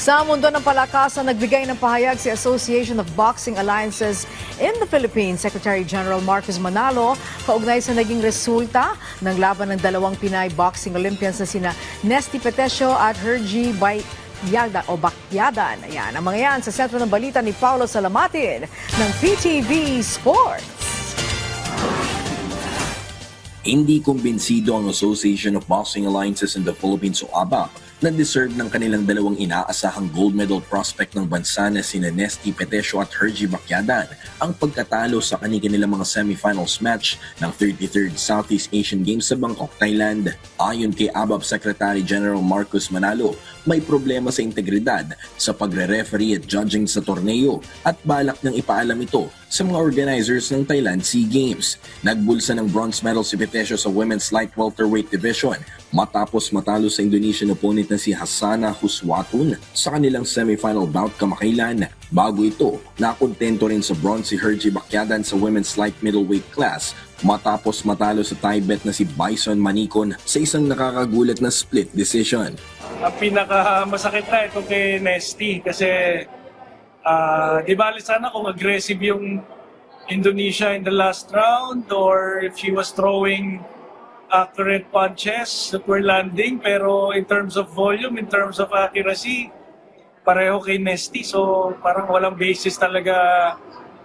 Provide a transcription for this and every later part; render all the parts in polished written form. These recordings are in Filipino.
Sa mundo ng palakasan, nagbigay ng pahayag si Association of Boxing Alliances in the Philippines, Secretary General Marcos Manalo, kaugnay sa naging resulta ng laban ng dalawang Pinay boxing Olympians na sina Nesty Petesio at Hergy Bakyadan. Ayan, ang mga yan sa sentro ng balita ni Paulo Salamatin ng PTV Sports. Hindi kumbinsido ang Association of Boxing Alliances in the Philippines o ABAP na deserve ng kanilang dalawang inaasahang gold medal prospect ng bansa na sina Nesty Petesio at Hergy Bakyadan ang pagkatalo sa kanilang mga semifinals match ng 33rd Southeast Asian Games sa Bangkok, Thailand. Ayon kay ABAP Secretary General Marcos Manalo, may problema sa integridad sa pagre-referee at judging sa torneo at balak nang ipaalam ito sa mga organizers ng Thailand SEA Games. Nagbulsa ng bronze medal si Petesio sa women's light welterweight division matapos matalo sa Indonesian opponent na si Hassana Huswatun sa kanilang semifinal bout kamakailan. Bago ito, nakontento rin sa bronze si Hergy Bakyadan sa women's light middleweight class matapos matalo sa Tibet na si Bison Manicon sa isang nakakagulat na split decision. Ang pinakamasakit na ito kay Nesty kasi di bali sana kung aggressive yung Indonesia in the last round or if she was throwing accurate punches that were landing, pero in terms of volume, in terms of accuracy, pareho kay Nesty. So parang walang basis talaga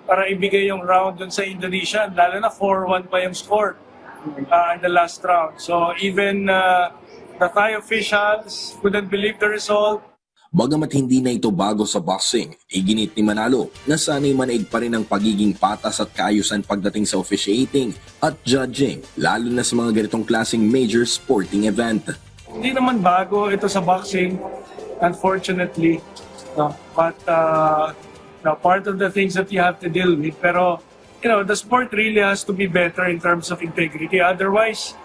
para ibigay yung round dun sa Indonesia, lalo na 4-1 pa yung score in the last round. So even the Thai officials couldn't believe the result. Bagamat hindi na ito bago sa boxing, iginit ni Manalo na sana'y manaig pa rin ang pagiging patas at kaayusan pagdating sa officiating at judging, lalo na sa mga ganitong klaseng major sporting event. Hindi naman bago ito sa boxing, unfortunately. No? But part of the things that you have to deal with. Pero the sport really has to be better in terms of integrity. Otherwise,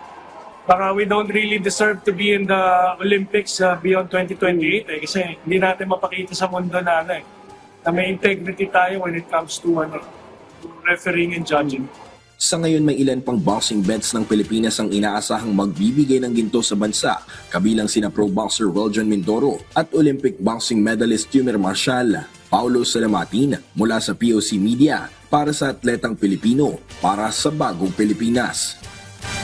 baka we don't really deserve to be in the Olympics beyond 2028 kasi hindi natin mapakita sa mundo na may integrity tayo when it comes to refereeing and judging. Sa ngayon may ilan pang boxing bets ng Pilipinas ang inaasahang magbibigay ng ginto sa bansa, kabilang sina pro boxer Weljon Mindoro at Olympic boxing medalist Yumer Marshall. Paulo Salamatin mula sa POC Media para sa atletang Pilipino para sa bagong Pilipinas.